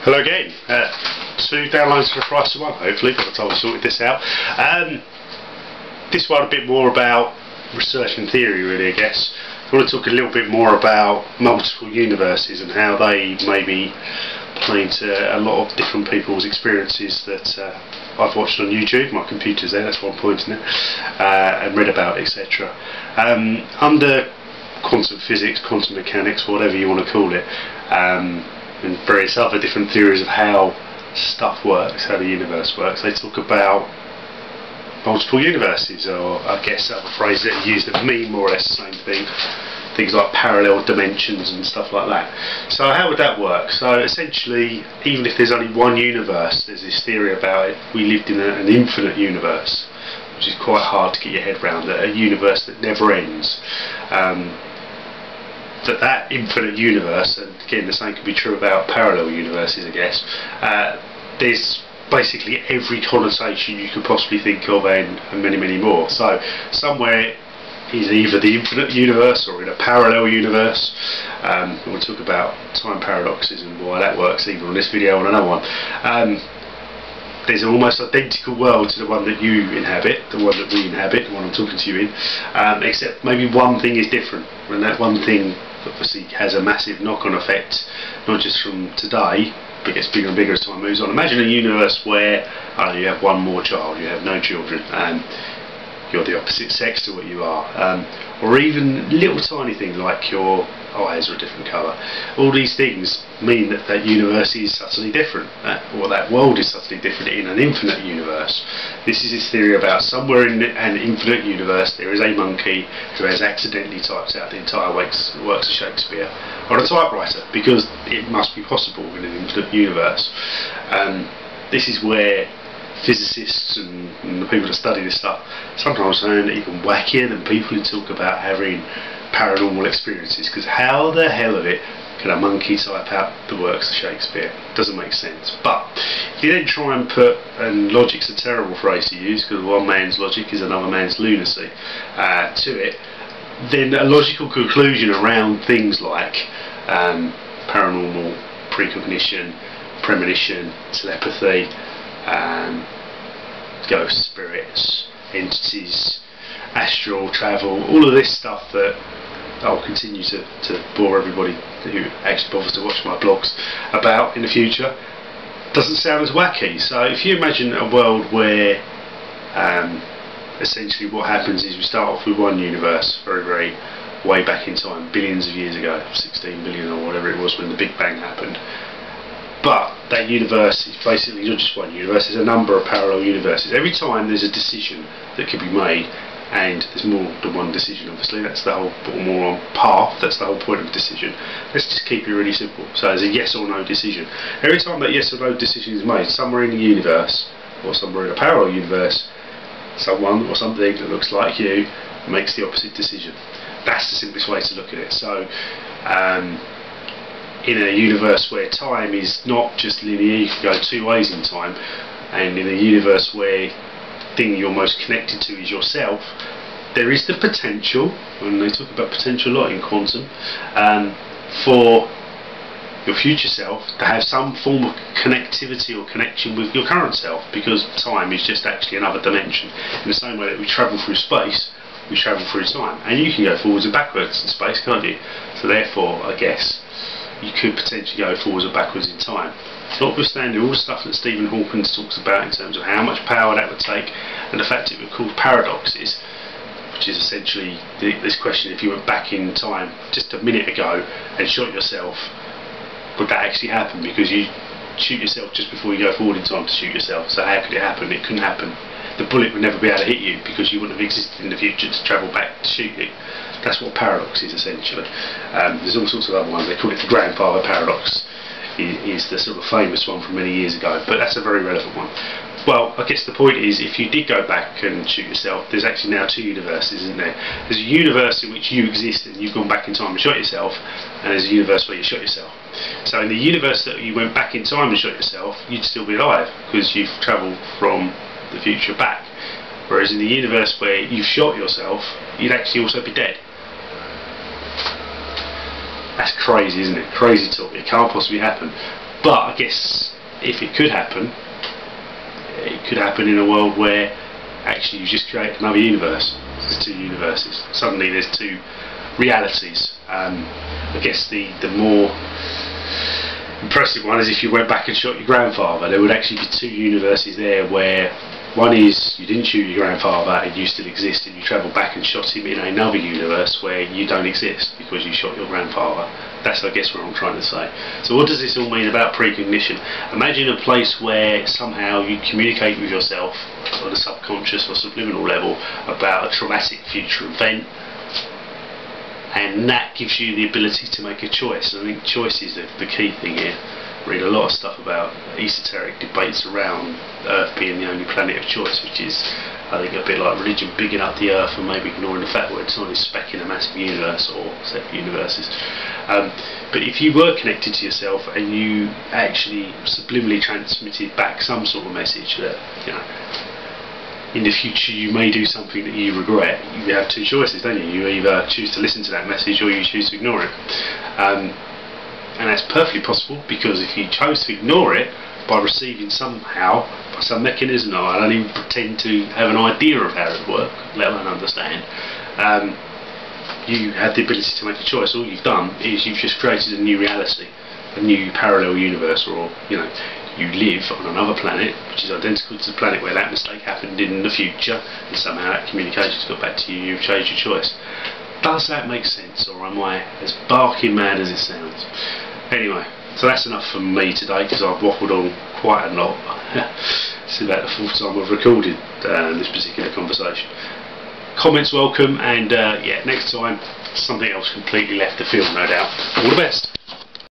Hello again. 2 downloads for the price of 1, hopefully, by the time I sorted this out. This one a bit more about research and theory, really, I guess. I want to talk a little bit more about multiple universes and how they maybe play into a lot of different people's experiences that I've watched on YouTube. My computer's there, that's what I'm pointing at, and read about, etc. Under quantum physics, quantum mechanics, whatever you want to call it, and various other different theories of how stuff works, how the universe works, they talk about multiple universes, or I guess other phrases that are used that mean more or less the same thing. Things like parallel dimensions and stuff like that. So how would that work? So essentially, even if there's only one universe, there's this theory about it. We lived in an infinite universe, which is quite hard to get your head around, a universe that never ends. That infinite universe, and again the same could be true about parallel universes, I guess, there's basically every connotation you could possibly think of, and many more. So somewhere is either the infinite universe or in a parallel universe. We'll talk about time paradoxes and why that works either on this video or another one. There's an almost identical world to the one that you inhabit, the one that we inhabit, the one I'm talking to you in, except maybe one thing is different, and that one thing obviously has a massive knock-on effect, not just from today, but gets bigger and bigger as time moves on. Imagine a universe where you have one more child, you have no children, you're the opposite sex to what you are, or even little tiny things like your eyes are a different colour. All these things mean that that universe is subtly different, or that world is subtly different in an infinite universe. This is his theory about somewhere in an infinite universe there is a monkey who has accidentally typed out the entire works of Shakespeare on a typewriter, because it must be possible in an infinite universe. This is where physicists and the people that study this stuff sometimes sound even wackier than people who talk about having paranormal experiences, because how the hell of it can a monkey type out the works of Shakespeare? Doesn't make sense. But if you then try and put, and logic's a terrible phrase to use because one man's logic is another man's lunacy, to it, then a logical conclusion around things like paranormal, precognition, premonition, telepathy, ghosts, spirits, entities, astral travel, all of this stuff that I'll continue to bore everybody who actually bothers to watch my blogs about in the future, doesn't sound as wacky. So if you imagine a world where essentially what happens is we start off with one universe very way back in time, billions of years ago, 16 billion or whatever it was when the Big Bang happened. But that universe is basically not just one universe, there's a number of parallel universes. Every time there's a decision that can be made, and there's more than one decision obviously, that's the whole, or more on path, that's the whole point of a decision. Let's just keep it really simple. So there's a yes or no decision. Every time that yes or no decision is made, somewhere in the universe, or somewhere in a parallel universe, someone or something that looks like you makes the opposite decision. That's the simplest way to look at it. So in a universe where time is not just linear, you can go two ways in time, and in a universe where the thing you're most connected to is yourself, there is the potential, and they talk about potential a lot in quantum, for your future self to have some form of connectivity or connection with your current self, because time is just actually another dimension. In the same way that we travel through space, we travel through time, and you can go forwards and backwards in space, can't you? So therefore, I guess you could potentially go forwards and backwards in time. Notwithstanding all the stuff that Stephen Hawking talks about in terms of how much power that would take, and the fact it would cause paradoxes, which is essentially this question: if you went back in time just a minute ago and shot yourself, would that actually happen? Because you shoot yourself just before you go forward in time to shoot yourself, so how could it happen? It couldn't happen. The bullet would never be able to hit you because you wouldn't have existed in the future to travel back to shoot you. That's what paradox is essentially. There's all sorts of other ones. They call it the grandfather paradox. Is the sort of famous one from many years ago, but that's a very relevant one. Well, I guess the point is, if you did go back and shoot yourself, there's actually now two universes, isn't there? There's a universe in which you exist and you've gone back in time and shot yourself, and there's a universe where you shot yourself. So in the universe that you went back in time and shot yourself, you'd still be alive because you've travelled from the future back. Whereas in the universe where you've shot yourself, you'd actually also be dead. That's crazy, isn't it? Crazy talk. It can't possibly happen. But I guess if it could happen in a world where actually you just create another universe. There's two universes. Suddenly there's two realities. I guess the more impressive one is if you went back and shot your grandfather. There would actually be two universes there, where one is you didn't shoot your grandfather and you still exist, and you travel back and shot him in another universe where you don't exist because you shot your grandfather. That's, I guess, what I'm trying to say. So what does this all mean about precognition? Imagine a place where somehow you communicate with yourself on a subconscious or subliminal level about a traumatic future event, and that gives you the ability to make a choice. I think choice is the key thing here. I read a lot of stuff about esoteric debates around Earth being the only planet of choice, which is, I think, a bit like religion bigging up the Earth and maybe ignoring the fact that it's only a speck in a massive universe or separate universes. But if you were connected to yourself and you actually subliminally transmitted back some sort of message that, you know, in the future you may do something that you regret, you have two choices, don't you? You either choose to listen to that message or you choose to ignore it. And that's perfectly possible, because if you chose to ignore it by receiving somehow, by some mechanism, I don't even pretend to have an idea of how it would work, let alone understand, you had the ability to make a choice. All you've done is you've just created a new reality, a new parallel universe, or, you know, you live on another planet which is identical to the planet where that mistake happened in the future, and somehow that communication's got back to you, you've changed your choice. Does that make sense, or am I as barking mad as it sounds? Anyway, so that's enough for me today, because I've waffled on quite a lot. It's about the fourth time I've recorded this particular conversation. Comments welcome, and yeah, next time something else completely left the field, no doubt. All the best.